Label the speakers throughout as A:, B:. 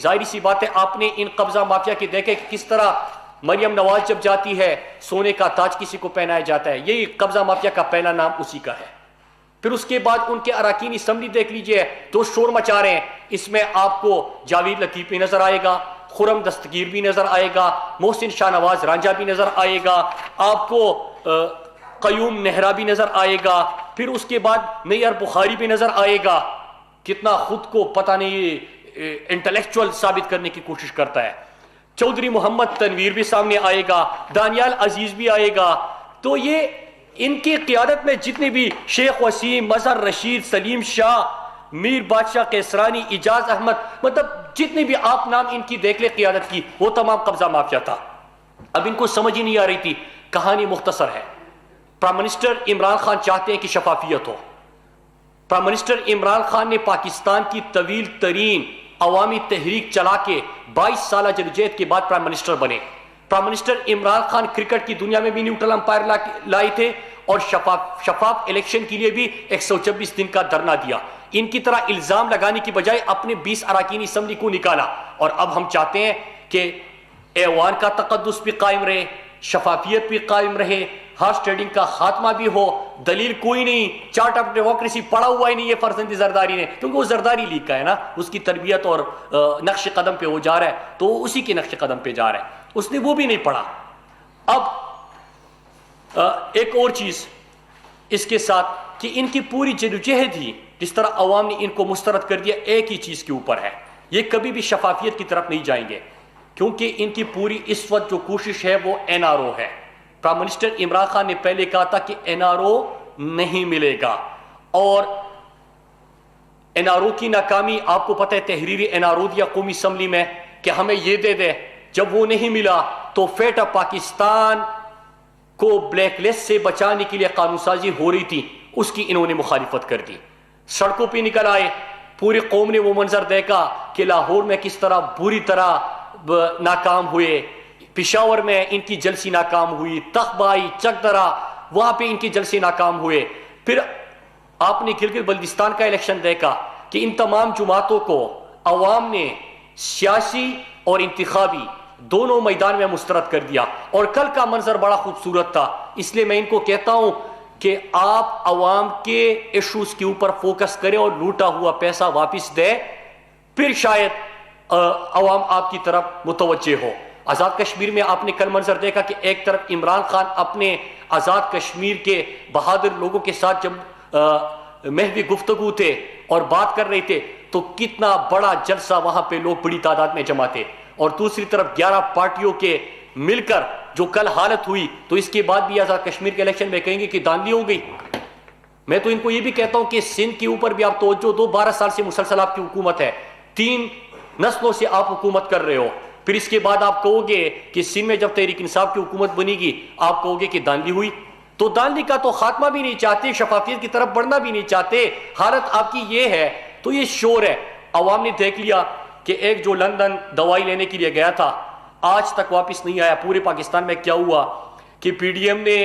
A: ظاہری سی بات ہے آپ نے ان قبضہ مافیا کے دیکھے کہ کس طرح مریم نواز جب جاتی ہے سونے کا تاج کسی کو پہنایا جاتا ہے، یہی قبضہ مافیا کا پہلا نام اسی کا ہے۔ پھر اس کے بعد ان کے اراکین اسمبلی دیکھ لیجئے تو شور مچا رہے ہیں، اس میں آپ کو جاوید لطیف بھی نظر آئے گا، خرم دستگیر بھی نظر آئے گا، محسن شاہ نواز رانجھا بھی نظر آئے گا، آپ کو قیوم نہرا بھی نظر آئے گا، پھر اس کے بعد نیئر بخاری بھی نظر آئے گا، کتنا خود کو پتہ نہیں انٹلیکچوئل ثابت کرنے کی کوشش کرتا ہے۔ چودھری محمد تنویر بھی سامنے آئے گا، دانیال عزیز بھی آئے گا۔ تو یہ ان کی قیادت میں جتنے بھی شیخ وسیم، مظہر رشید، سلیم شاہ، میر بادشاہ قیسرانی، اجاز احمد، مطلب جتنے بھی آپ نام ان کی دیکھ لے قیادت کی، وہ تمام قبضہ مافیا تھا۔ اب ان کو سمجھ ہی نہیں آ رہی تھی۔ کہانی مختصر ہے، پرائم منسٹر عمران خان چاہتے ہیں کہ شفافیت ہو۔ پرائم منسٹر عمران خان نے پاکستان کی طویل ترین عوامی تحریک چلا کے 22 سالہ جدوجہد کے بعد پرائم منسٹر بنے۔ Prime minister Imran Khan cricket کی دنیا میں بھی نیوٹرل امپائر لائے تھے اور شفاف الیکشن کے لیے بھی 124 دن کا دھرنا دیا۔ ان کی طرح الزام لگانے کی بجائے اپنے 20 اراکین اسمبلی کو نکالا، اور اب ہم چاہتے ہیں کہ ایوان کا تقدس بھی قائم رہے، شفافیت بھی قائم رہے، ہارس ٹریڈنگ کا خاتمہ بھی ہو۔ دلیل کوئی نہیں، چارٹ آف ڈیموکریسی پڑھا ہوا ہی نہیں ہے فرزند زرداری نے، کیونکہ وہ زرداری لیگ کا ہے نا، اس کی تربیت اور نقش قدم پہ وہ جا رہا ہے تو وہ اسی کے نقش قدم پہ جا رہا ہے، اس نے وہ بھی نہیں پڑھا۔ اب ایک اور چیز اس کے ساتھ کہ ان کی پوری جدوجہد ہی جس طرح عوام نے ان کو مسترد کر دیا ایک ہی چیز کے اوپر ہے، یہ کبھی بھی شفافیت کی طرف نہیں جائیں گے، کیونکہ ان کی پوری اس وقت جو کوشش ہے وہ این آر او ہے۔ پرائم منسٹر عمران خان نے پہلے کہا تھا کہ این آر او نہیں ملے گا، اور این آر او کی ناکامی آپ کو پتہ ہے، تحریری این آر او دیا قومی اسمبلی میں کہ ہمیں یہ دے دے، جب وہ نہیں ملا تو فیٹ آف پاکستان کو بلیک لسٹ سے بچانے کے لیے قانون سازی ہو رہی تھی، اس کی انہوں نے مخالفت کر دی، سڑکوں پہ نکل آئے، پوری قوم نے وہ منظر دیکھا کہ لاہور میں کس طرح بری طرح ناکام ہوئے، پشاور میں ان کی جلسی ناکام ہوئی، تخبائی، چک درہ، وہاں پہ ان کی جلسے ناکام ہوئے۔ پھر آپ نے گلگت بلتستان کا الیکشن دیکھا کہ ان تمام جماعتوں کو عوام نے سیاسی اور انتخابی دونوں میدان میں مسترد کر دیا، اور کل کا منظر بڑا خوبصورت تھا۔ اس لیے میں ان کو کہتا ہوں کہ آپ عوام کے ایشوز کے اوپر فوکس کریں اور لوٹا ہوا پیسہ واپس دے، پھر شاید عوام آپ کی طرف متوجہ ہو۔ آزاد کشمیر میں آپ نے کل منظر دیکھا کہ ایک طرف عمران خان اپنے آزاد کشمیر کے بہادر لوگوں کے ساتھ جب محوی گفتگو تھے اور بات کر رہے تھے تو کتنا بڑا جلسہ، وہاں پہ لوگ بڑی تعداد میں جمع تھے، اور دوسری طرف 11 پارٹیوں کے مل کر جو کل حالت ہوئی، تو اس کے بعد بھی آزاد کشمیر کے الیکشن میں کہیں گے کہ دھاندلی ہو گئی۔ میں تو ان کو یہ بھی کہتا ہوں کہ سندھ کے اوپر بھی آپ توجہ دو، 12 سال سے مسلسل آپ کی حکومت ہے، 3 نسلوں سے آپ حکومت کر رہے ہو، پھر اس کے بعد آپ کہو گے کہ سندھ میں جب تحریک انصاف کی حکومت بنے گی آپ کہو گے کہ دھاندلی ہوئی۔ تو دھاندلی کا تو خاتمہ بھی نہیں چاہتے، شفافیت کی طرف بڑھنا بھی نہیں چاہتے، حالت آپ کی یہ ہے۔ تو یہ شور ہے، عوام نے دیکھ لیا کہ ایک جو لندن دوائی لینے کے لیے گیا تھا آج تک واپس نہیں آیا۔ پورے پاکستان میں کیا ہوا کہ پی ڈی ایم نے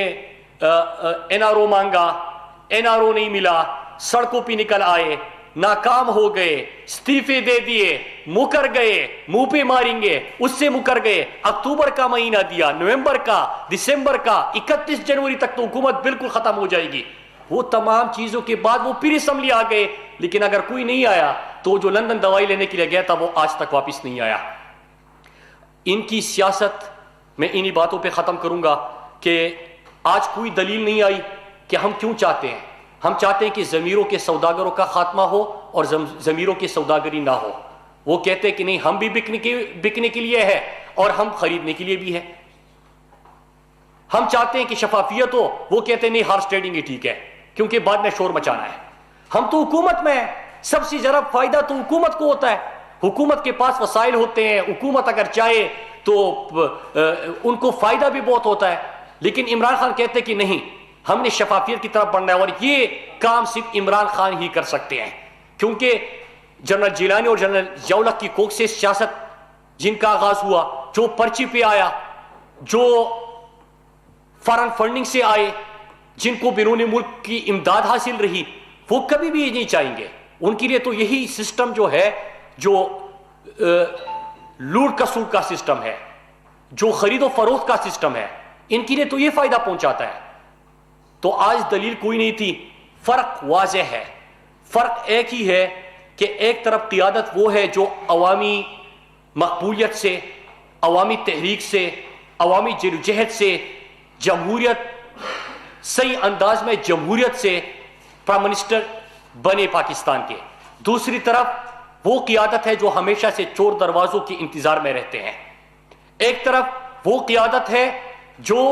A: این آر او مانگا، این آر او نہیں ملا، سڑکوں پہ نکل آئے، ناکام ہو گئے، استعفے دے دیے، مکر گئے، منہ پہ ماریں گے، اس سے مکر گئے۔ اکتوبر کا مہینہ دیا، نومبر کا، دسمبر کا، 31 جنوری تک تو حکومت بالکل ختم ہو جائے گی۔ وہ تمام چیزوں کے بعد وہ پھر اسمبلی آ گئے، لیکن اگر کوئی نہیں آیا تو جو لندن دوائی لینے کے لیے گیا تھا وہ آج تک واپس نہیں آیا۔ ان کی سیاست میں انہی باتوں پہ ختم کروں گا کہ آج کوئی دلیل نہیں آئی کہ ہم کیوں چاہتے ہیں۔ ہم چاہتے ہیں کہ ضمیروں کے سوداگروں کا خاتمہ ہو اور ضمیروں کی سوداگری نہ ہو۔ وہ کہتے ہیں کہ نہیں، ہم بھی بکنے کے لیے ہے اور ہم خریدنے کے لیے بھی ہے۔ ہم چاہتے ہیں کہ شفافیت ہو، وہ کہتے ہیں نہیں، ہارس ٹریڈنگ ہی ٹھیک ہے کیونکہ بعد میں شور مچانا ہے۔ ہم تو حکومت میں ہیں، سب سے زیادہ فائدہ تو حکومت کو ہوتا ہے، حکومت کے پاس وسائل ہوتے ہیں، حکومت اگر چاہے تو ان کو فائدہ بھی بہت ہوتا ہے۔ لیکن عمران خان کہتے کہ نہیں، ہم نے شفافیت کی طرف بڑھنا ہے، اور یہ کام صرف عمران خان ہی کر سکتے ہیں، کیونکہ جنرل جیلانی اور جنرل ضیاء کی کوک سے سیاست جن کا آغاز ہوا، جو پرچی پہ آیا، جو فارن فنڈنگ سے آئے، جن کو بیرون ملک کی امداد حاصل رہی، وہ کبھی بھی یہ نہیں چاہیں گے۔ ان کے لیے تو یہی سسٹم جو ہے جو لوٹ کسوٹ کا سسٹم ہے، جو خرید و فروخت کا سسٹم ہے، ان کے لیے تو یہ فائدہ پہنچاتا ہے. تو آج دلیل کوئی نہیں تھی. فرق واضح ہے. فرق ایک ہی ہے کہ ایک طرف قیادت وہ ہے جو عوامی مقبولیت سے، عوامی تحریک سے، عوامی جدوجہد سے، جمہوریت، صحیح انداز میں جمہوریت سے پرائم منسٹر بنے پاکستان کے. دوسری طرف وہ قیادت ہے جو ہمیشہ سے چور دروازوں کے انتظار میں رہتے ہیں. ایک طرف وہ قیادت ہے جو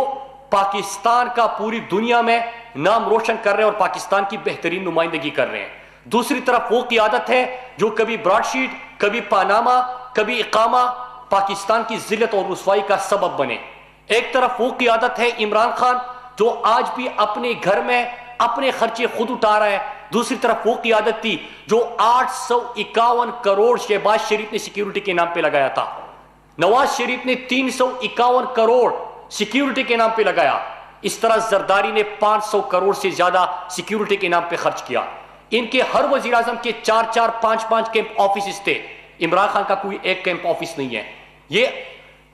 A: پاکستان کا پوری دنیا میں نام روشن کر رہے ہیں اور پاکستان کی بہترین نمائندگی کر رہے ہیں. دوسری طرف وہ قیادت ہے جو کبھی براڈ شیٹ، کبھی پاناما، کبھی اقامہ پاکستان کی ذلت اور رسوائی کا سبب بنے. ایک طرف وہ قیادت ہے عمران خان جو آج بھی اپنے گھر میں اپنے خرچے خود اٹھا رہا ہے. دوسری طرف وہ قیادت تھی جو 851 کروڑ شہباز شریف نے سیکیورٹی کے نام پہ لگایا تھا. نواز شریف نے 351 کروڑ سیکیورٹی کے نام پہ لگایا. اس طرح زرداری نے 500 کروڑ سے زیادہ سیکیورٹی کے نام پہ خرچ کیا. ان کے ہر وزیر اعظم کے 4 5 کیمپ آفیسز تھے. عمران خان کا کوئی ایک کیمپ آفس نہیں ہے. یہ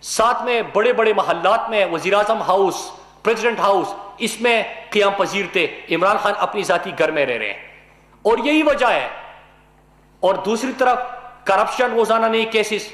A: ساتھ میں بڑے بڑے محلات میں وزیر اعظم ہاؤس، پریزیڈنٹ ہاؤس، اس میں قیام پذیر تھے. عمران خان اپنی ذاتی گھر میں رہ رہے ہیں اور یہی وجہ ہے. اور دوسری طرف کرپشن روزانہ نئے کیسز،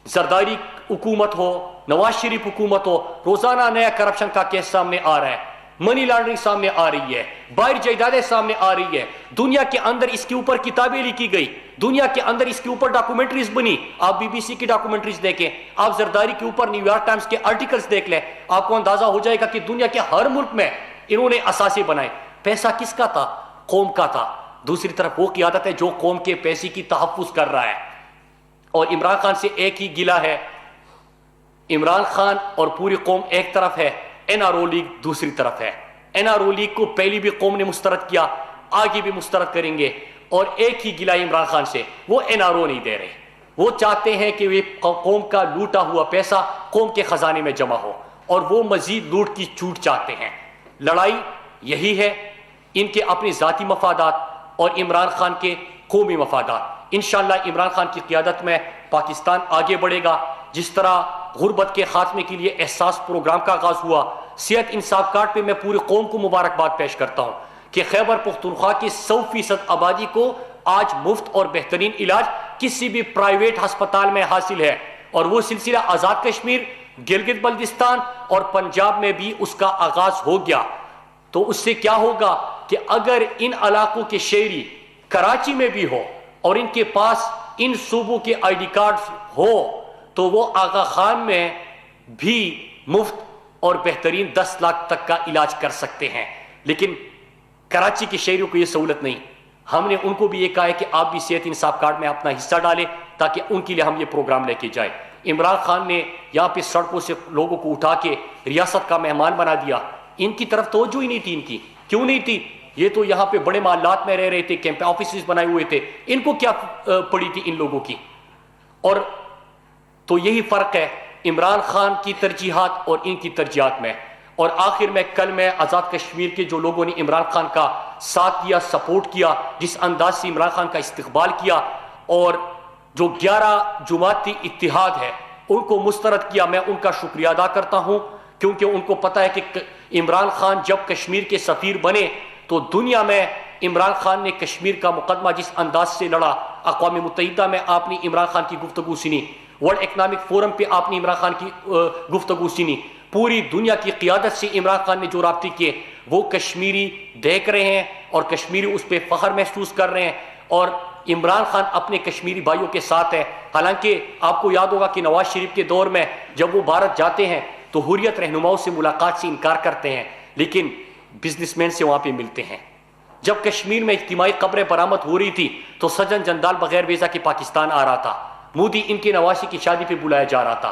A: زرداری حکومت ہو، نواز شریف حکومت ہو، روزانہ نیا کرپشن کا کیس سامنے آ رہا ہے. منی لانڈرنگ سامنے آ رہی ہے، باہر جائیدادیں سامنے آ رہی ہے. دنیا کے اندر اس کے اوپر کتابیں لکھی گئی، دنیا کے اندر اس کے اوپر ڈاکومنٹریز بنی. آپ BBC کی ڈاکومنٹریز دیکھیں، آپ زرداری کے اوپر نیو یارک ٹائمز کے آرٹیکلز دیکھ لیں، آپ کو اندازہ ہو جائے گا کہ دنیا کے ہر ملک میں انہوں نے اثاثے بنائے. پیسہ کس کا تھا؟ قوم کا تھا. دوسری طرف وہ قیادت ہے جو قوم کے پیسے کی تحفظ کر رہا ہے. اور عمران خان سے ایک ہی گلہ ہے، عمران خان اور پوری قوم ایک طرف ہے، NRO لیگ دوسری طرف ہے. NRO لیگ کو پہلی بھی قوم نے مسترد کیا، آگے بھی مسترد کریں گے. اور ایک ہی گلہ عمران خان سے، وہ NRO نہیں دے رہے. وہ چاہتے ہیں کہ یہ قوم کا لوٹا ہوا پیسہ قوم کے خزانے میں جمع ہو، اور وہ مزید لوٹ کی چوٹ چاہتے ہیں. لڑائی یہی ہے، ان کے اپنے ذاتی مفادات اور عمران خان کے قومی مفادات. انشاءاللہ عمران خان کی قیادت میں پاکستان آگے بڑھے گا. جس طرح غربت کے خاتمے کے لیے احساس پروگرام کا آغاز ہوا، صحت انصاف کارڈ پہ میں پوری قوم کو مبارکباد پیش کرتا ہوں کہ خیبر پختونخوا کی 100% آبادی کو آج مفت اور بہترین علاج کسی بھی پرائیویٹ ہسپتال میں حاصل ہے. اور وہ سلسلہ آزاد کشمیر، گلگت بلتستان اور پنجاب میں بھی اس کا آغاز ہو گیا. تو اس سے کیا ہوگا کہ اگر ان علاقوں کے شہری کراچی میں بھی ہو اور ان کے پاس ان صوبوں کے ID کارڈ ہو تو وہ آغا خان میں بھی مفت اور بہترین 10 لاکھ تک کا علاج کر سکتے ہیں. لیکن کراچی کے شہریوں کو یہ سہولت نہیں. ہم نے ان کو بھی یہ کہا ہے کہ آپ بھی صحت انصاف کارڈ میں اپنا حصہ ڈالیں تاکہ ان کے لیے ہم یہ پروگرام لے کے جائیں. عمران خان نے یہاں پہ سڑکوں سے لوگوں کو اٹھا کے ریاست کا مہمان بنا دیا. ان کی طرف توجہ ہی نہیں تھی. ان کی کیوں نہیں تھی؟ یہ تو یہاں پہ بڑے محلات میں رہ رہے تھے، کیمپ آفیسز بنائے ہوئے تھے. ان کو کیا پڑی تھی ان لوگوں کی؟ اور تو یہی فرق ہے عمران خان کی ترجیحات اور ان کی ترجیحات میں. اور آخر میں کل میں آزاد کشمیر کے جو لوگوں نے عمران خان کا ساتھ دیا، سپورٹ کیا، جس انداز سے عمران خان کا استقبال کیا، اور جو 11 جماعتی اتحاد ہے ان کو مسترد کیا، میں ان کا شکریہ ادا کرتا ہوں. کیونکہ ان کو پتہ ہے کہ عمران خان جب کشمیر کے سفیر بنے تو دنیا میں عمران خان نے کشمیر کا مقدمہ جس انداز سے لڑا. اقوام متحدہ میں آپ نے عمران خان کی گفتگو سنی، ورلڈ اکنامک فورم پہ آپ نے عمران خان کی گفتگو سنی. پوری دنیا کی قیادت سے عمران خان نے جو رابطے کیے وہ کشمیری دیکھ رہے ہیں اور کشمیری اس پہ فخر محسوس کر رہے ہیں. اور عمران خان اپنے کشمیری بھائیوں کے ساتھ ہے. حالانکہ آپ کو یاد ہوگا کہ نواز شریف کے دور میں جب وہ بھارت جاتے ہیں تو حریت رہنماؤں سے ملاقات سے انکار کرتے ہیں، لیکن بزنس مین سے وہاں پہ ملتے ہیں. جب کشمیر میں اجتماعی قبریں برآمد ہو رہی تھی تو سجن جندال بغیر ویزا کے پاکستان آ رہا تھا. مودی ان کے نواشی کی شادی پہ بلایا جا رہا تھا.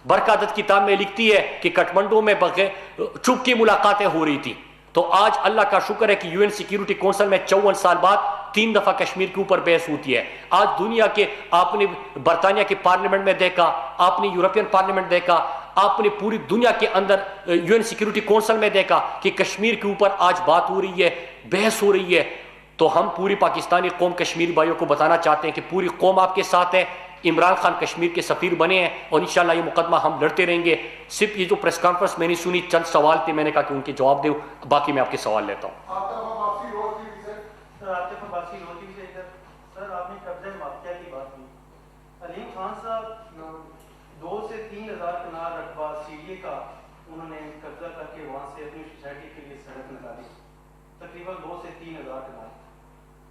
A: برکاتت کتاب میں لکھتی ہے کہ کٹمنڈو میں بغیر چپ کی ملاقاتیں ہو رہی تھی. تو آج اللہ کا شکر ہے کہ UN سیکیورٹی کونسل میں 54 سال بعد 3 دفعہ کشمیر کے اوپر بحث ہوتی ہے. آج دنیا کے آپ نے برطانیہ کے پارلیمنٹ میں دیکھا، آپ نے یورپین پارلیمنٹ دیکھا، آپ نے پوری دنیا کے اندر UN سیکیورٹی کونسل میں دیکھا کہ کشمیر کے اوپر آج بات ہو رہی ہے، بحث ہو رہی ہے. تو ہم پوری پاکستانی قوم کشمیری بھائیوں کو بتانا چاہتے ہیں کہ پوری قوم آپ کے ساتھ ہے. عمران خان کشمیر کے سفیر بنے ہیں اور انشاءاللہ یہ مقدمہ ہم لڑتے رہیں گے. صرف یہ جو پریس کانفرنس میں نے سنی چند سوال تھے, میں نے کہا کہ ان کے جواب دوں, باقی میں آپ کے سوال لیتا ہوں.
B: سر آپ نے قبضہ مافیا کی بات کی. علیم خان صاحب 2 سے 3 ہزار کنال رقبہ سیڑھی کا انہوں نے قبضہ کر کے وہاں سے اپنی سوسائٹی کے لیے سڑک نکالی, تقریباً 2 سے 3 ہزار کنال.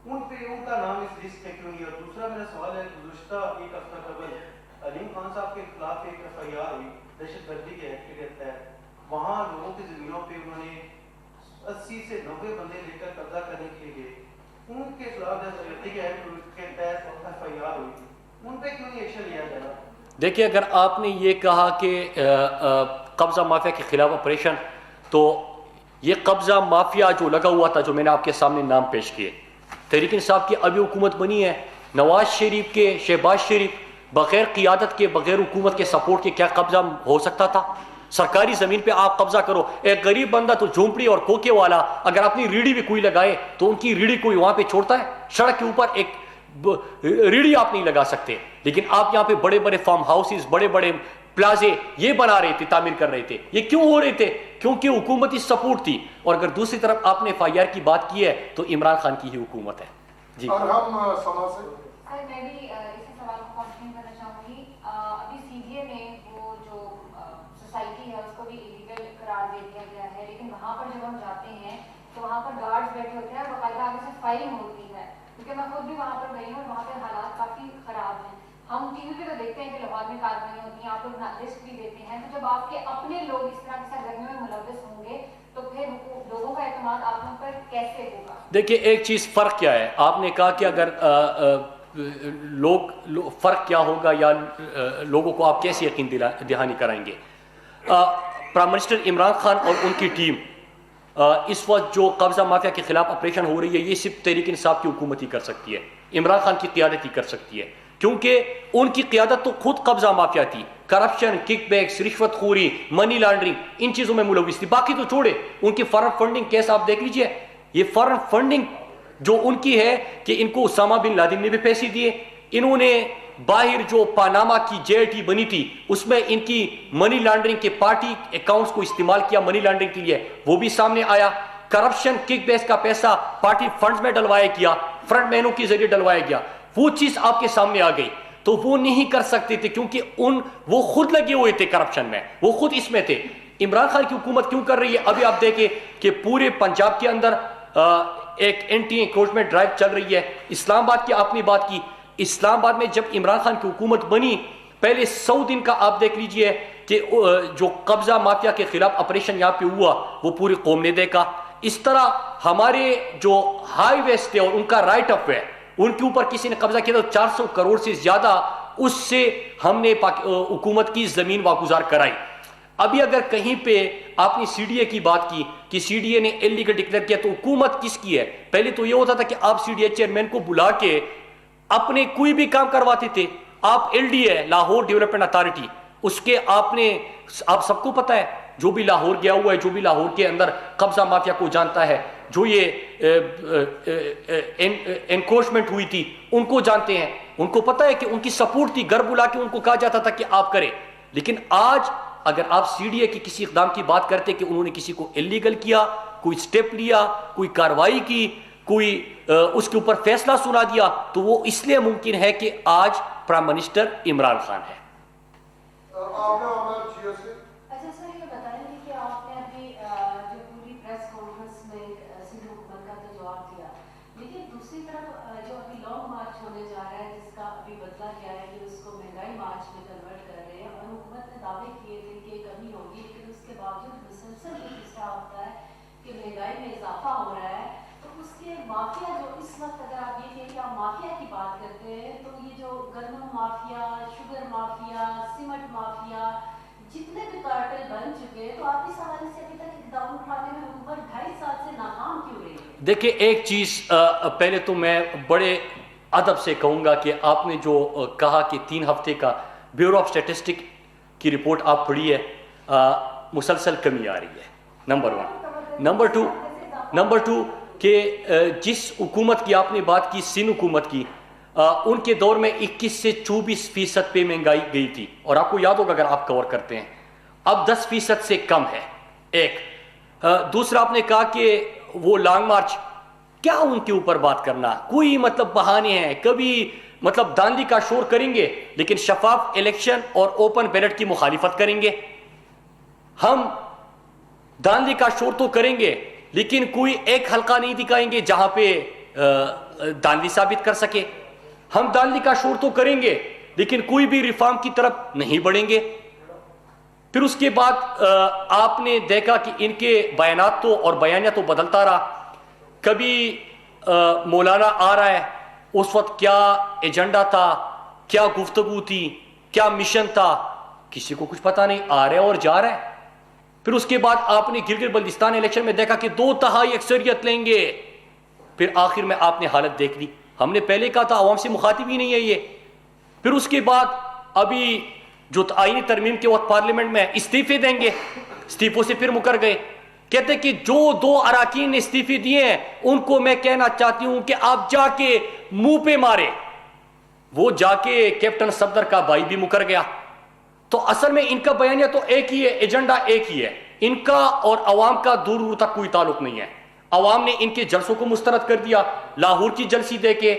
B: ان پہ ان کا نام اس لسٹ میں کیوں نہیں؟ اور دوسرا میرا سوال ہے, گزشتہ ایک ہفتہ قبل علیم خان صاحب کے خلاف ایک FIR ہوئی دہشت گردی کے ایکٹ کے تحت. وہاں لوگوں کی زمینوں پہ انہوں نے 80 سے 90 بندے لے کر قبضہ کرنے کے لیے گئے. ان کے خلاف دہشت گردی کے ایکٹ کے تحت FIR ہوئی تھی, ان پہ کیوں نہیں ایکشن لیا جا رہا؟
A: دیکھیے, اگر آپ نے یہ کہا کہ قبضہ مافیا کے خلاف آپریشن, تو یہ قبضہ مافیا جو لگا ہوا تھا, جو میں نے آپ کے سامنے نام پیش کیے, تحریک انصاف کی ابھی حکومت بنی ہے, نواز شریف کے, شہباز شریف بغیر قیادت کے, بغیر حکومت کے سپورٹ کے کیا قبضہ ہو سکتا تھا؟ سرکاری زمین پہ آپ قبضہ کرو. ایک غریب بندہ تو جھونپڑی اور کوکے والا اگر اپنی ریڑھی بھی کوئی لگائے تو ان کی ریڑھی کوئی وہاں پہ چھوڑتا ہے؟ سڑک کے اوپر ایک ریڑھی آپ نہیں لگا سکتے. لیکن آپ یہاں پہ بڑے بڑے فارم ہاؤسز, بڑے بڑے پلازے یہ بنا رہے تھے, تعمیر کر رہے تھے. یہ کیوں ہو رہے تھے؟ کیونکہ حکومتی سپورٹ تھی. اور اگر دوسری طرف آپ نے FIR کی بات کی ہے تو عمران خان کی ہی حکومت ہے. جی,
C: اور ہم سما سے
D: سر میں بھی اسی سوال کو کنٹینیو کرنا چاہوں گی. ابھی CGA میں وہ جو سوسائٹی ہے اس کو بھی ایلیگل قرار دے دیا گیا ہے, لیکن وہاں پر جب ہم جاتے ہیں تو وہاں پر گارڈز بیٹھے ہوتے ہیں اور باقاعدہ آگے سے فائرنگ ہوتی ہے, کیونکہ میں خود بھی وہاں پر گئی ہوں اور وہاں پہ حالات کافی خراب ہیں. ہم ٹی وی پہ تو دیکھتے ہیں کہ لاہور میں کارروائیاں ہوتی ہیں, آپ لوگ لسٹ بھی دیتے ہیں, تو جب آپ کے اپنے لوگ اس طرح کی سرگرمیوں میں ملوث ہوں گے تو پھر لوگوں کا اعتماد آپ لوگوں پر کیسے ہوگا؟
A: دیکھیے ایک چیز فرق کیا ہے. آپ نے کہا کہ اگر فرق کیا ہوگا یا لوگوں کو آپ کیسے یقین دہانی کرائیں گے. پرائم منسٹر عمران خان اور ان کی ٹیم اس وقت جو قبضہ مافیا کے خلاف آپریشن ہو رہی ہے, یہ صرف تحریک انصاف کی حکومت ہی کر سکتی ہے, عمران خان کی قیادت ہی کر سکتی ہے. کیونکہ ان کی قیادت تو خود قبضہ مافیا تھی, کرپشن, کک بیکس, رشوت خوری, منی لانڈرنگ, ان چیزوں میں ملوث تھی. باقی تو چھوڑے, ان کی فارن فنڈنگ کیس آپ دیکھ لیجئے. یہ فارن فنڈنگ جو ان کی ہے کہ ان کو اسامہ بن لادن نے بھی پیسے دیے, انہوں نے باہر جو پاناما کی JIT بنی تھی اس میں ان کی منی لانڈرنگ کے پارٹی اکاؤنٹس کو استعمال کیا منی لانڈرنگ کے لیے, وہ بھی سامنے آیا. کرپشن, کک بیکس کا پیسہ پارٹی فنڈز میں ڈلوایا گیا, فرنٹ مینوں کے ذریعے ڈلوایا گیا, وہ چیز آپ کے سامنے آ گئی. تو وہ نہیں کر سکتے تھے کیونکہ وہ خود لگے ہوئے تھے کرپشن میں, وہ خود اس میں تھے. عمران خان کی حکومت کیوں کر رہی ہے؟ ابھی آپ دیکھیں کہ پورے پنجاب کے اندر ایک اینٹی انکروچمنٹ ڈرائیو چل رہی ہے. اسلام آباد کی آپ نے بات کی, اسلام آباد میں جب عمران خان کی حکومت بنی پہلے 100 دن کا آپ دیکھ لیجئے کہ جو قبضہ مافیا کے خلاف آپریشن یہاں پہ ہوا وہ پوری قوم نے دیکھا. اس طرح ہمارے جو ہائی ویز تھے اور ان کا رائٹ اپ ہے, ان کے اوپر کسی نے قبضہ کیا تو 400 کروڑ سے زیادہ اس سے ہم نے حکومت کی زمین واگزار کرائی. ابھی اگر کہیں پہ آپ نے CDA کی بات کی کہ CDA نے انلیگل ڈکلیئر کیا, تو حکومت کس کی ہے؟ پہلے تو یہ ہوتا تھا کہ آپ CDA چیئرمین کو بلا کے اپنے کوئی بھی کام کرواتے تھے. آپ LDA ہے, لاہور ڈیولپمنٹ اتھارٹی, اس کے آپ سب کو پتا ہے, جو بھی لاہور گیا ہوا ہے, جو بھی لاہور کے اندر قبضہ مافیا کو جانتا ہے, جو یہ انکروچمنٹ ہوئی تھی ان کو جانتے ہیں, ان کو پتا ہے کہ ان کی سپورٹ تھی, گھر بلا کے ان کو کہا جاتا تھا کہ آپ کریں. لیکن آج اگر آپ CDA کی کسی اقدام کی بات کرتے کہ انہوں نے کسی کو انلیگل کیا, کوئی سٹیپ لیا, کوئی کاروائی کی, کوئی اس کے اوپر فیصلہ سنا دیا, تو وہ اس لیے ممکن ہے کہ آج پرائم منسٹر عمران خان ہے.
D: اچھا سر, یہ بتائیں کہ آپ نے ابھی جو پوری پریس کانفرنس میں سندھ حکومت کا تو جواب دیا, لیکن دوسری طرف جو ابھی لانگ مارچ ہونے جا رہا ہے جس کا ابھی بدلا گیا ہے کہ اس کو مہنگائی مارچ میں کنورٹ کر رہے ہیں, اور حکومت نے دعوے کیے تھے کہ کمی ہوگی, لیکن اس کے باوجود مسلسل جو دوسرا ہوتا ہے کہ مہنگائی میں اضافہ ہو رہا ہے, تو اس کے مافیا جو اس وقت اگر آپ یہ کہیں کہ آپ مافیا کی بات کرتے ہیں تو یہ جو گندم mafia, sugar mafia, cement mafia, جتنے بھی کارٹل بن چکے ہیں, تو آپ اس حوالے سے ابھی تک اقدام اٹھانے میں حکومت 2.5 سال سے ناکام کیوں رہی ہے؟
A: دیکھیں ایک چیز پہلے تو میں بڑے ادب سے کہوں گا کہ آپ نے جو کہا کہ 3 ہفتے کا بیورو آف اسٹیٹسٹک کی رپورٹ آپ پڑھی ہے, مسلسل کمی آ رہی ہے, نمبر 1. نمبر 2 کہ جس حکومت کی آپ نے بات کی, سندھ حکومت کی, ان کے دور میں 21 سے 24% پہ مہنگائی گئی تھی، اور آپ کو یاد ہوگا اگر آپ کور کرتے ہیں، اب 10% سے کم ہے۔ ایک دوسرا آپ نے کہا کہ وہ لانگ مارچ، کیا ان کے اوپر بات کرنا، کوئی مطلب بہانے ہیں، کبھی مطلب داندلی کا شور کریں گے لیکن شفاف الیکشن اور اوپن بیلٹ کی مخالفت کریں گے۔ ہم داندلی کا شور تو کریں گے لیکن کوئی ایک حلقہ نہیں دکھائیں گے جہاں پہ داندلی ثابت کر سکے۔ ہم داندلی کا شور تو کریں گے لیکن کوئی بھی ریفارم کی طرف نہیں بڑھیں گے۔ پھر اس کے بعد آپ نے دیکھا کہ ان کے بیانات تو اور بیانیہ تو بدلتا رہا، کبھی مولانا آ رہا ہے، اس وقت کیا ایجنڈا تھا، کیا گفتگو تھی، کیا مشن تھا، کسی کو کچھ پتہ نہیں، آ رہا ہے اور جا رہا ہے۔ پھر اس کے بعد آپ نے گلگت بلتستان الیکشن میں دیکھا کہ 2/3 اکثریت لیں گے، پھر آخر میں آپ نے حالت دیکھ لی۔ ہم نے پہلے کہا تھا عوام سے مخاطب ہی نہیں ہے یہ۔ پھر اس کے بعد ابھی جو آئینی ترمیم کے وقت پارلیمنٹ میں استعفے دیں گے، استعفوں سے پھر مکر گئے۔ کہتے کہ جو 2 اراکین نے استعفے دیے ہیں ان کو میں کہنا چاہتی ہوں کہ آپ جا کے منہ پہ مارے۔ وہ جا کے کیپٹن صفدر کا بھائی بھی مکر گیا۔ تو اصل میں ان کا بیانیہ تو ایک ہی ہے، ایجنڈا ایک ہی ہے، ان کا اور عوام کا دور دور تک کوئی تعلق نہیں ہے۔ عوام نے ان کے جلسوں کو مسترد کر دیا، لاہور کی جلسی دے کے،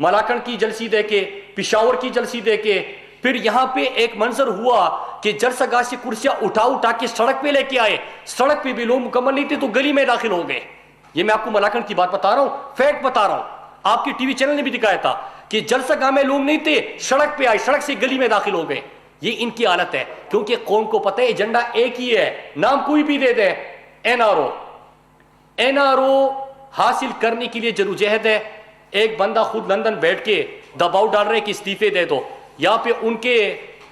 A: ملاکنڈ کی جلسی دے کے، پشاور کی جلسی دے کے۔ پھر یہاں پہ ایک منظر ہوا کہ جلسہ گاہ سے کرسیاں اٹھا کے سڑک پہ لے کے آئے، سڑک پہ بھی لوگ مکمل نہیں تھے تو گلی میں داخل ہو گئے۔ یہ میں آپ کو ملاکنڈ کی بات بتا رہا ہوں، فیکٹ بتا رہا ہوں، آپ کی ٹی وی چینل نے بھی دکھایا تھا کہ جلسہ گاہ میں لوگ نہیں تھے، سڑک پہ آئے، سڑک سے گلی میں داخل ہو گئے۔ یہ ان کی حالت ہے، کیونکہ قوم کو پتہ ہے ایجنڈا ایک ہی ہے، نام کوئی بھی دے دے، این آر او حاصل کرنے کے لیے جدوجہد ہے۔ ایک بندہ خود لندن بیٹھ کے دباؤ ڈال رہے کہ استعفے دے دو، یہاں پہ ان کے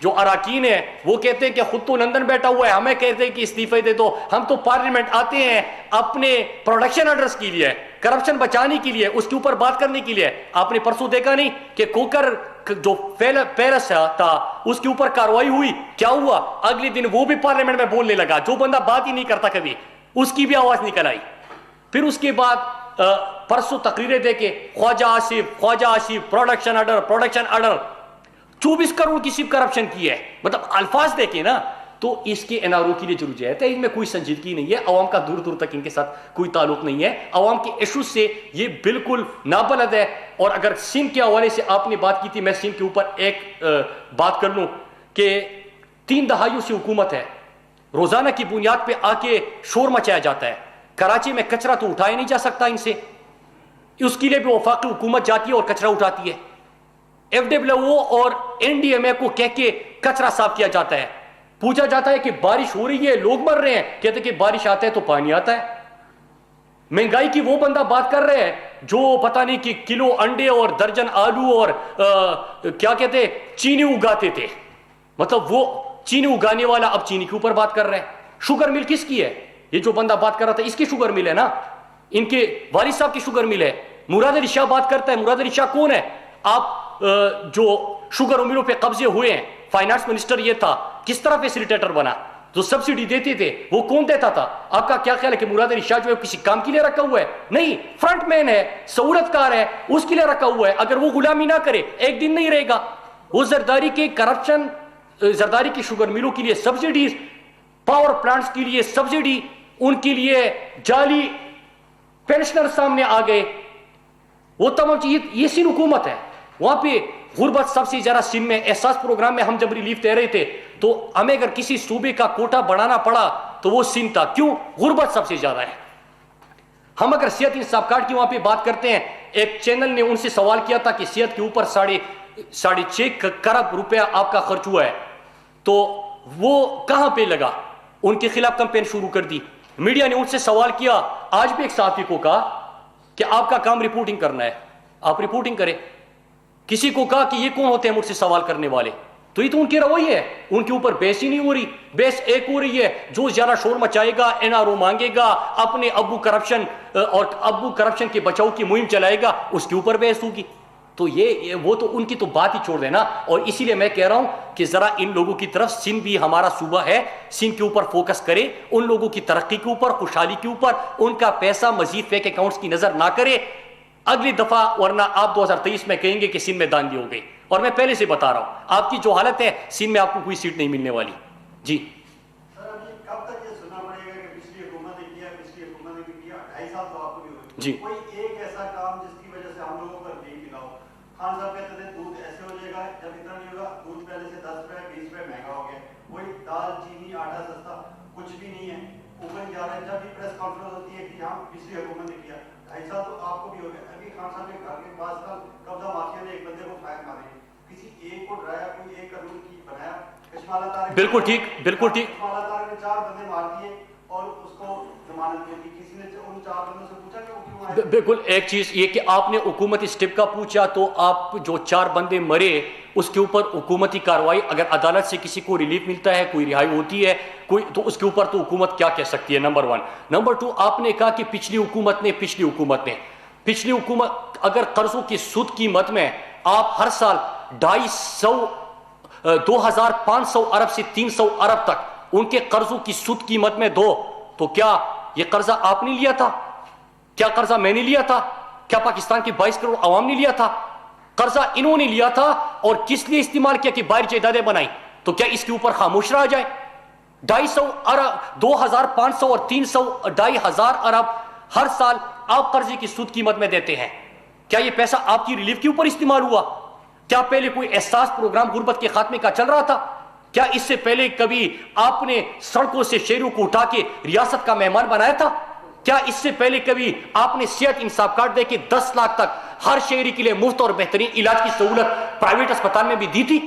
A: جو اراکین ہیں وہ کہتے ہیں کہ خود تو لندن بیٹھا ہوا ہے، ہمیں کہتے ہیں کہ استعفے دے دو، ہم تو پارلیمنٹ آتے ہیں اپنے پروڈکشن آرڈرز کے لیے، کرپشن بچانے کے لیے، اس کے اوپر بات کرنے کے لیے۔ آپ نے پرسوں دیکھا نہیں کہ کوکر جو پیرس تھا اس کے اوپر کاروائی ہوئی، کیا ہوا؟ اگلے دن وہ بھی پارلیمنٹ میں بولنے لگا، جو بندہ بات ہی نہیں کرتا کبھی، اس کی بھی آواز نکل آئی۔ پھر اس کے بعد پرسوں تقریریں دے کے خواجہ آصف پروڈکشن آرڈر 24 کروڑ کی صرف کرپشن کی ہے، مطلب الفاظ دیکھیں نا، تو اس کے این آر او کی لیے جدوجہد ہے، ان میں کوئی سنجیدگی نہیں ہے، عوام کا دور دور تک ان کے ساتھ کوئی تعلق نہیں ہے، عوام کے ایشوز سے یہ بالکل نابلد ہے۔ اور اگر سندھ کے حوالے سے آپ نے بات کی تھی، میں سندھ کے اوپر ایک بات کر لوں کہ 3 دہائیوں سے حکومت ہے، روزانہ کی بنیاد پہ آ کے شور مچایا جاتا ہے۔ کراچی میں کچرا تو اٹھایا نہیں جا سکتا ان سے، اس کے لیے بھی وفاقی حکومت جاتی ہے اور کچرا اٹھاتی ہے۔ FWO اور NDMA کو کہہ کے کچرا صاف کیا جاتا ہے، پوچھا جاتا ہے کہ بارش ہو رہی ہے، لوگ مر رہے ہیں، کہتے ہیں کہ بارش آتا ہے تو پانی آتا ہے۔ مہنگائی کی وہ بندہ بات کر رہے ہیں جو پتہ نہیں کہ کلو انڈے اور درجن آلو اور کیا کہتے چینی اگاتے تھے، مطلب وہ چینی اگانے والا اب چینی کے اوپر بات کر رہے ہیں۔ شوگر مل کس کی ہے؟ یہ جو بندہ بات کر رہا تھا اس کی شوگر مل ہے نا، ان کے والد صاحب کی شوگر مل ہے۔ مراد علی شاہ بات کرتا ہے، مراد علی شاہ کون ہے؟ آپ جو شوگر ملوں پہ قبضے ہوئے ہیں، فائنانس منسٹر یہ تھا، کس طرح فیسیلیٹیٹر بنا، جو سبسڈی دیتے تھے وہ کون دیتا تھا؟ آپ کا کیا خیال ہے کہ مراد علی شاہ جو ہے کسی کام کے لیے رکھا ہوا ہے؟ نہیں، فرنٹ مین ہے، سہولت کار ہے، اس کے لیے رکھا ہوا ہے۔ اگر وہ غلامی نہ کرے ایک دن نہیں رہے گا۔ وہ زرداری کے کرپشن، زرداری کی شوگر ملوں کے لیے سبسڈیز، پاور پلانٹس کے لیے سبسڈی، ان کے لیے جعلی پینشنر سامنے آ گئے، وہ تمام چیز، یہ سندھ حکومت ہے۔ وہاں پہ غربت سب سے زیادہ سندھ میں، احساس پروگرام میں ہم جب ریلیف دے رہے تھے تو ہمیں اگر کسی صوبے کا کوٹا بڑھانا پڑا تو وہ سندھ تھا۔ کیوں؟ غربت سب سے زیادہ ہے۔ ہم اگر صحت انصاف کارڈ کی وہاں پہ بات کرتے ہیں، ایک چینل نے ان سے سوال کیا تھا کہ صحت کے اوپر 6.5 کروڑ روپیہ آپ کا خرچ ہوا ہے تو وہ کہاں پہ لگا؟ ان کے خلاف کمپین شروع کر دی۔ میڈیا نے ان سے سوال کیا، آج بھی ایک صحافی کو کہا کہ آپ کا کام رپورٹنگ کرنا ہے، آپ رپورٹنگ کریں۔ کسی کو کہا کہ یہ کون ہوتے ہیں مجھ سے سوال کرنے والے؟ تو یہ تو ان کے رویے ہے، ان کے اوپر بحث ہی نہیں ہو رہی۔ بحث ایک ہو رہی ہے، جو زیادہ شور مچائے گا، این آر او مانگے گا، اپنے ابو کرپشن کے بچاؤ کی مہم چلائے گا، اس کے اوپر بحث ہوگی۔ تو یہ وہ تو ان کی تو بات ہی چھوڑ دینا۔ اور اسی لیے میں کہہ رہا ہوں کہ ذرا ان لوگوں کی طرف، سندھ بھی ہمارا صوبہ ہے، سندھ کے اوپر فوکس کرے، ان لوگوں کی ترقی کے اوپر، خوشحالی کے اوپر، ان کا پیسہ مزید فیک اکاؤنٹس کی نظر نہ کرے۔ اگلی دفعہ ورنہ آپ 2023 میں کہیں گے کہ سندھ میں داندلی ہو گئی. اور میں پہلے سے بتا رہا ہوں آپ کی جو حالت ہے سندھ میں آپ کو کوئی سیٹ نہیں ملنے والی. جی
C: کب تک یہ سننا پڑے گا کہ پچھلی حکومت نے کیا, پچھلی حکومت نے کیا؟ 2.5 سال تو آپ کو بھی ہوئے.
A: جی
C: کوئی ایک ایسا کام جس کی وجہ سے ہم لوگوں پر نہیں ملا ہو. خان صاحب کہتے تھے دودھ ایسے ہو جائے گا, جب اتنا نہیں ہوگا دودھ پہلے سے 10 روپے 20 روپے مہنگا ہو گیا. کوئی دال چینی آٹا سستا کچھ بھی نہیں ہے. اوپر جا رہے ہیں, جب بھی پریس کانفرنس ہوتی ہے کہ ہم پچھلی حکومت نے کیا. 2.5 سال تو آپ کو بھی ہو گیا. ابھی خان صاحب کے گھر کے پاس کا قبضہ مافیا نے ایک بندے کو فائر مارے, کسی ایک کو ڈرایا, کوئی ایک قانون کی بنایا.
A: بالکل ٹھیک, بالکل ٹھیک.
C: کشمالہ تارے نے 4 بندے مار دیے اور اس کو ضمانت دے دی. کسی نے ان 4 بندوں سے پوچھا کہ وہ کیوں آئے؟
A: بالکل. ایک چیز یہ کہ آپ نے حکومتی اسٹیپ کا پوچھا, تو آپ جو 4 بندے مرے اس کے اوپر حکومتی کارروائی, اگر عدالت سے کسی کو ریلیف ملتا ہے, کوئی رہائی ہوتی ہے کوئی, تو اس کے اوپر تو حکومت کیا کہہ سکتی ہے, نمبر 1. نمبر 2, آپ نے کہا کہ پچھلی حکومت اگر قرضوں کی سود قیمت میں آپ ہر سال 2,500 ارب سے 300 ارب تک ان کے قرضوں کی سود قیمت میں دو, تو کیا یہ قرضہ آپ نے لیا تھا؟ کیا قرضہ میں نے لیا تھا؟ کیا پاکستان کی 22 کروڑ عوام نے لیا تھا؟ قرضہ انہوں نے لیا تھا اور کس لیے استعمال کیا کہ باہر جائیدادیں بنائی. تو کیا اس کے اوپر خاموش رہا جائے؟ 250 ارب 2,500 اور 300 2,500 ارب ہر سال آپ قرضے کی سود قیمت میں دیتے ہیں. کیا یہ پیسہ آپ کی ریلیف کے اوپر استعمال ہوا؟ کیا پہلے کوئی احساس پروگرام غربت کے خاتمے کا چل رہا تھا؟ کیا اس سے پہلے کبھی آپ نے سڑکوں سے شہریوں کو اٹھا کے ریاست کا مہمان بنایا تھا؟ کیا اس سے پہلے کبھی آپ نے صحت انصاف کارڈ دے کے 10 لاکھ تک ہر شہری کے لیے مفت اور بہترین علاج کی سہولت پرائیویٹ اسپتال میں بھی دی تھی؟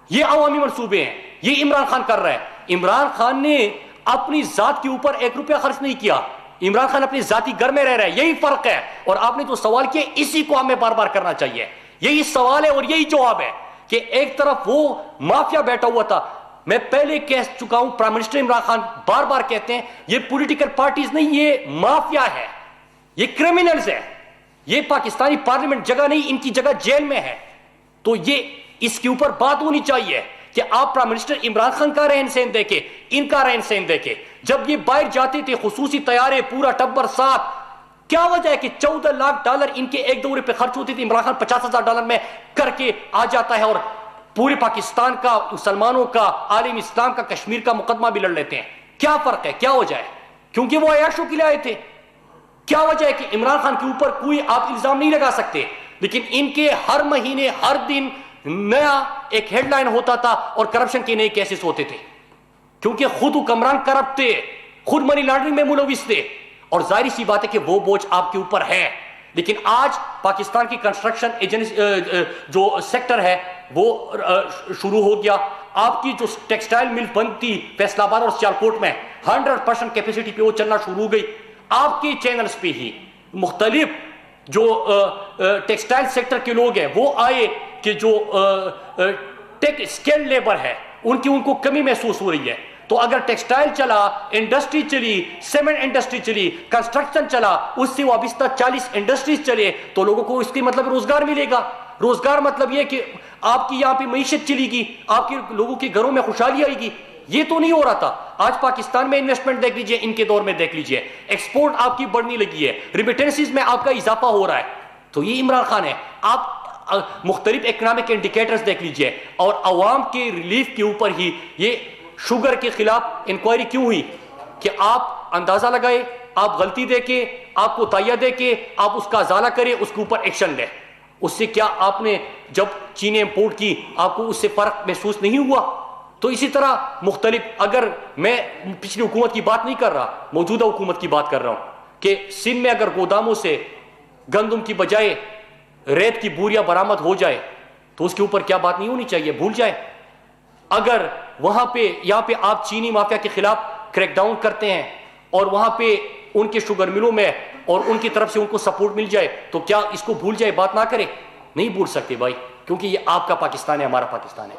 A: یہ عوامی منصوبے ہیں, یہ عمران خان کر رہا ہے. عمران خان نے اپنی ذات کے اوپر 1 روپیہ خرچ نہیں کیا. عمران خان اپنے ذاتی گھر میں رہ رہا ہے, یہی فرق ہے. اور آپ نے جو سوال کیا اسی کو ہمیں بار بار کرنا چاہیے. یہی سوال ہے اور یہی جواب ہے کہ ایک طرف وہ مافیا بیٹھا ہوا تھا. میں پہلے کہہ چکا ہوں, پرائم منسٹر عمران خان بار بار کہتے ہیں یہ پولیٹیکل پارٹیز نہیں, یہ مافیا ہے, یہ کرمنلز ہے, یہ پاکستانی پارلیمنٹ جگہ نہیں, ان کی جگہ جیل میں ہے. تو یہ اس کے اوپر بات ہونی چاہیے کہ آپ پرائم منسٹر عمران خان کا رہن سہن دیکھیں, ان کا رہن سہن دیکھیں. جب یہ باہر جاتے تھے خصوصی طیارے پورا ٹبر ساتھ, کیا وجہ ہے کہ $14 لاکھ ان کے ایک دورے پہ خرچ ہوتے تھے, عمران خان $50,000 میں کر کے آ جاتا ہے اور پورے پاکستان کا, مسلمانوں کا, عالم اسلام کا, کشمیر کا مقدمہ بھی لڑ لیتے ہیں. کیا فرق ہے, کیا وجہ ہے؟ کیونکہ وہ عیاشوں کے لیے آئے تھے. کیا وجہ ہے کہ عمران خان کے اوپر کوئی آپ الزام نہیں لگا سکتے, لیکن ان کے ہر مہینے ہر دن نیا ایک ہیڈ لائن ہوتا تھا اور کرپشن کے نئے کیسز ہوتے تھے, کیونکہ خود حکمران کرپٹ تھے, خود منی لانڈرنگ میں ملوث تھے. اور ظاہری سی بات ہے کہ وہ بوجھ آپ کے اوپر ہے. لیکن آج پاکستان کی کنسٹرکشن ایجنسی جو سیکٹر ہے وہ شروع ہو گیا. آپ کی جو ٹیکسٹائل مل بند تھی فیصل آباد اور سیالکوٹ میں 100% کیپیسٹی پہ وہ چلنا شروع ہو گئی. آپ کے چینلز پہ ہی مختلف جو ٹیکسٹائل سیکٹر کے لوگ ہیں وہ آئے کہ جو اسکل لیبر ہے ان کو کمی محسوس ہو رہی ہے. تو اگر ٹیکسٹائل چلا, انڈسٹری چلی, سیمنٹ انڈسٹری چلی, کنسٹرکشن چلا, اس سے وابستہ 40 انڈسٹریز چلے, تو لوگوں کو اس کے مطلب روزگار ملے گا. روزگار مطلب یہ کہ آپ کی یہاں پہ معیشت چلے گی, آپ کے لوگوں کے گھروں میں خوشحالی آئے گی. یہ تو نہیں ہو رہا تھا. آج پاکستان میں انویسٹمنٹ دیکھ لیجئے, ان کے دور میں دیکھ لیجئے, ایکسپورٹ آپ کی بڑھنے لگی ہے, ریمیٹنسز میں آپ کا اضافہ ہو رہا ہے. تو یہ عمران خان ہے. آپ مختلف اکنامک انڈیکیٹرز دیکھ لیجئے, اور عوام کے ریلیف کے اوپر ہی یہ شوگر کے خلاف انکوائری کیوں ہوئی کہ آپ اندازہ لگائے, آپ غلطی دے کے, آپ کو تائید دے کے آپ اس کا ازالہ کرے, اس کے اوپر ایکشن لے. اس سے کیا آپ نے جب چینی امپورٹ کی آپ کو اس سے فرق محسوس نہیں ہوا؟ تو اسی طرح مختلف, اگر میں پچھلی حکومت کی بات نہیں کر رہا, موجودہ حکومت کی بات کر رہا ہوں کہ سندھ میں اگر گوداموں سے گندم کی بجائے ریت کی بوریاں برآمد ہو جائے تو اس کے اوپر کیا بات نہیں ہونی چاہیے, بھول جائے. اگر وہاں پہ یہاں پہ آپ چینی مافیا کے خلاف کریک ڈاؤن کرتے ہیں اور وہاں پہ ان کے شوگر ملوں میں اور ان کی طرف سے ان کو سپورٹ مل جائے, تو کیا اس کو بھول جائے, بات نہ کرے؟ نہیں بھول سکتے بھائی, کیونکہ یہ آپ کا پاکستان ہے, ہمارا پاکستان ہے.